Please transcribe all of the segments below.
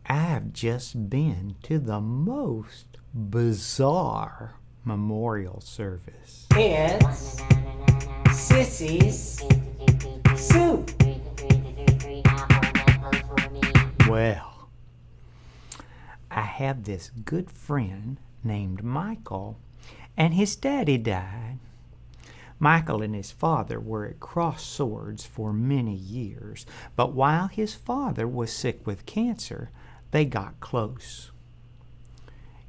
I've just been to the most bizarre memorial service. It's Sissy's Soup. Well, I have this good friend named Michael, and his daddy died. Michael and his father were at cross swords for many years, but while his father was sick with cancer, they got close.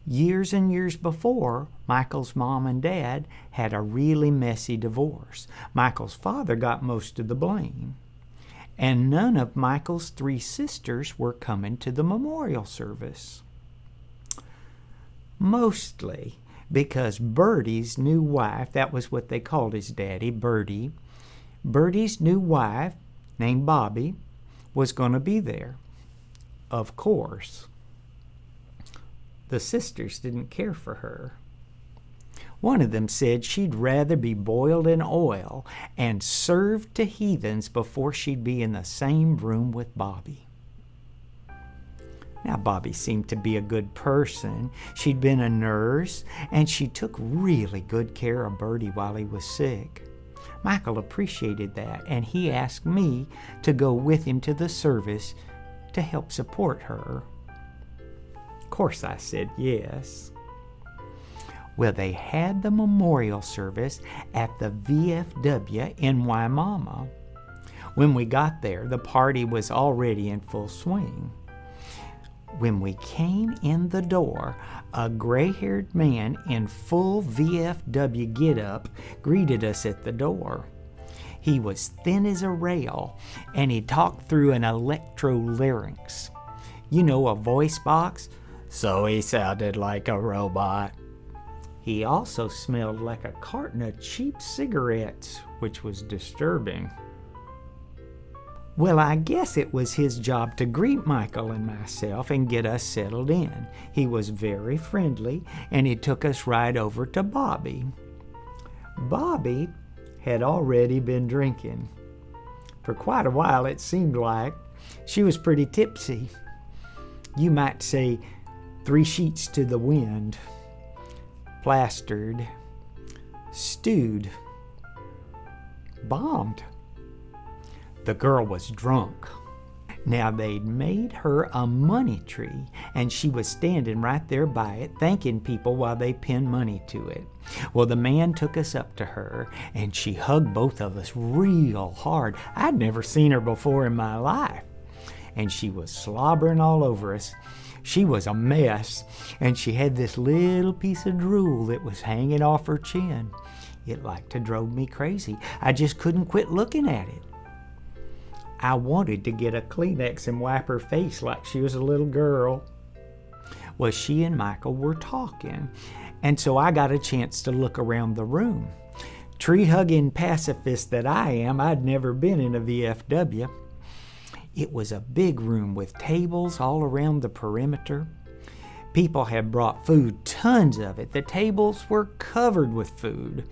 Years and years before, Michael's mom and dad had a really messy divorce. Michael's father got most of the blame, and none of Michael's 3 sisters were coming to the memorial service. Mostly because Bertie's new wife, that was what they called his daddy, Bertie's new wife, named Bobby, was going to be there. Of course, the sisters didn't care for her. One of them said she'd rather be boiled in oil and served to heathens before she'd be in the same room with Bobby. Now, Bobby seemed to be a good person. She'd been a nurse, and she took really good care of Bertie while he was sick. Michael appreciated that, and he asked me to go with him to the service to help support her. Of course, I said yes. Well, they had the memorial service at the VFW in Wimauma. When we got there, the party was already in full swing. When we came in the door, a gray-haired man in full VFW get-up greeted us at the door. He was thin as a rail, and he talked through an electro-larynx. You know, a voice box? So he sounded like a robot. He also smelled like a carton of cheap cigarettes, which was disturbing. Well, I guess it was his job to greet Michael and myself and get us settled in. He was very friendly, and he took us right over to Bobby. Bobby had already been drinking. For quite a while, it seemed like. She was pretty tipsy. You might say 3 sheets to the wind. Plastered. Stewed. Bombed. The girl was drunk. Now, they'd made her a money tree, and she was standing right there by it, thanking people while they pinned money to it. Well, the man took us up to her, and she hugged both of us real hard. I'd never seen her before in my life. And she was slobbering all over us. She was a mess, and she had this little piece of drool that was hanging off her chin. It like to drove me crazy. I just couldn't quit looking at it. I wanted to get a Kleenex and wipe her face like she was a little girl. Well, she and Michael were talking, and so I got a chance to look around the room. Tree-hugging pacifist that I am, I'd never been in a VFW. It was a big room with tables all around the perimeter. People had brought food, tons of it. The tables were covered with food.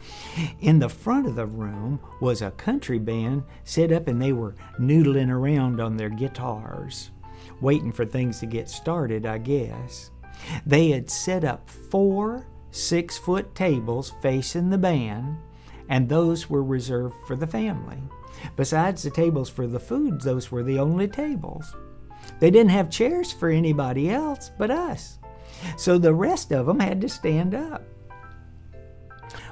In the front of the room was a country band set up, and they were noodling around on their guitars, waiting for things to get started, I guess. They had set up 4 6-foot tables facing the band, and those were reserved for the family. Besides the tables for the food, those were the only tables. They didn't have chairs for anybody else but us. So the rest of them had to stand up.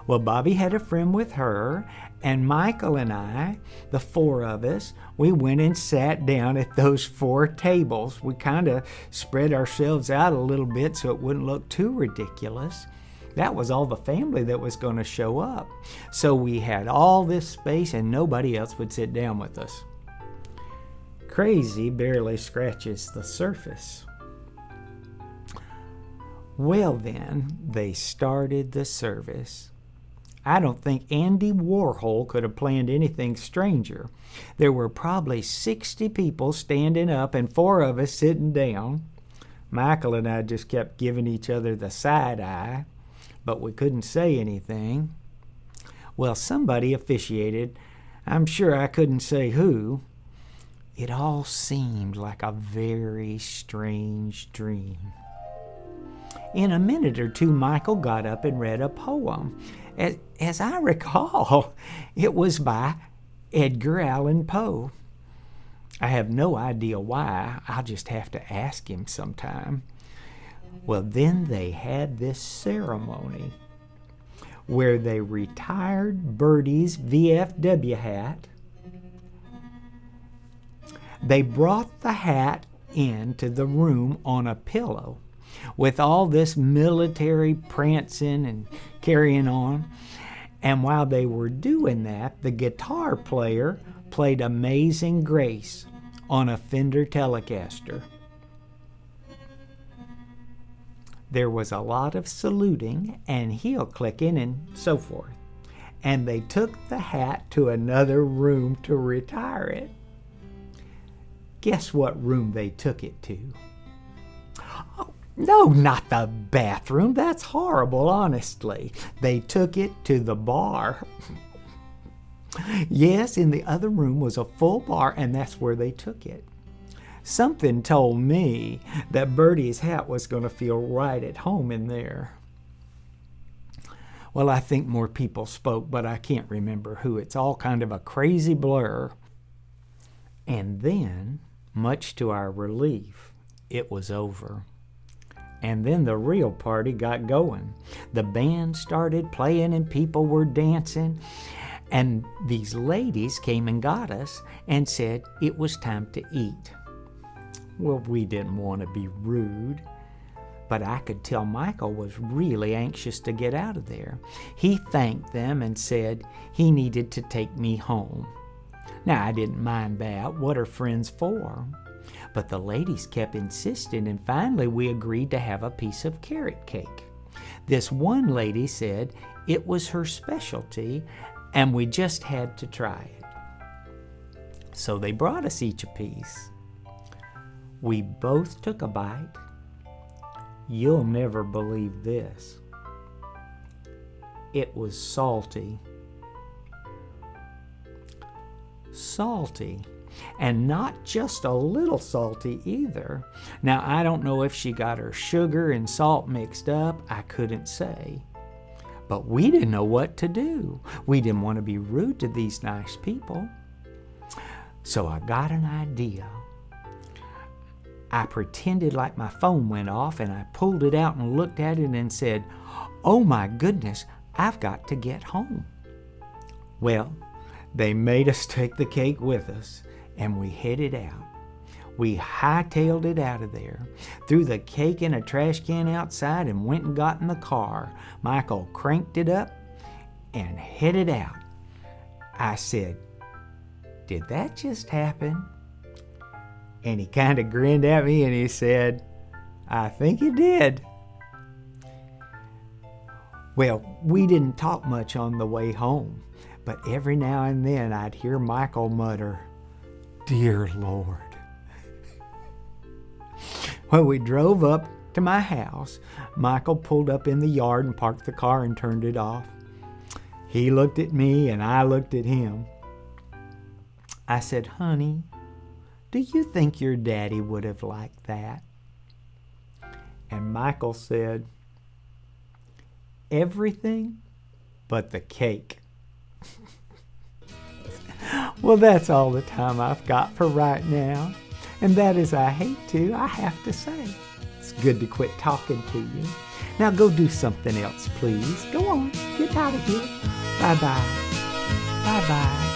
Well, Bobby had a friend with her, and Michael and I, the 4 of us, we went and sat down at those 4 tables. We kind of spread ourselves out a little bit so it wouldn't look too ridiculous. That was all the family that was going to show up. So we had all this space, and nobody else would sit down with us. Crazy barely scratches the surface. Well, then, they started the service. I don't think Andy Warhol could have planned anything stranger. There were probably 60 people standing up and 4 of us sitting down. Michael and I just kept giving each other the side eye, but we couldn't say anything. Well, somebody officiated. I'm sure I couldn't say who. It all seemed like a very strange dream. In a minute or two, Michael got up and read a poem. As I recall, it was by Edgar Allan Poe. I have no idea why. I'll just have to ask him sometime. Well, then they had this ceremony where they retired Birdie's VFW hat. They brought the hat into the room on a pillow with all this military prancing and carrying on. And while they were doing that, the guitar player played Amazing Grace on a Fender Telecaster. There was a lot of saluting and heel clicking and so forth. And they took the hat to another room to retire it. Guess what room they took it to? Oh, no, not the bathroom. That's horrible, honestly. They took it to the bar. Yes, in the other room was a full bar, and that's where they took it. Something told me that Birdie's hat was going to feel right at home in there. Well, I think more people spoke, but I can't remember who. It's all kind of a crazy blur. And then, much to our relief, it was over. And then the real party got going. The band started playing and people were dancing. And these ladies came and got us and said it was time to eat. Well, we didn't want to be rude, but I could tell Michael was really anxious to get out of there. He thanked them and said he needed to take me home. Now, I didn't mind that. What are friends for? But the ladies kept insisting, and finally we agreed to have a piece of carrot cake. This one lady said it was her specialty, and we just had to try it. So they brought us each a piece. We both took a bite. You'll never believe this. It was salty. Salty. And not just a little salty either. Now, I don't know if she got her sugar and salt mixed up. I couldn't say. But we didn't know what to do. We didn't want to be rude to these nice people. So I got an idea. I pretended like my phone went off, and I pulled it out and looked at it and said, "Oh my goodness, I've got to get home." Well, they made us take the cake with us, and we headed out. We hightailed it out of there, threw the cake in a trash can outside, and went and got in the car. Michael cranked it up and headed out. I said, "Did that just happen?" And he kind of grinned at me and he said, "I think it did." Well, we didn't talk much on the way home, but every now and then I'd hear Michael mutter, "Dear Lord." When we drove up to my house, Michael pulled up in the yard and parked the car and turned it off. He looked at me and I looked at him. I said, "Honey, do you think your daddy would have liked that?" And Michael said, "Everything but the cake." Well, that's all the time I've got for right now. And that is, I have to say, it's good to quit talking to you. Now go do something else, please. Go on, get out of here. Bye-bye. Bye-bye.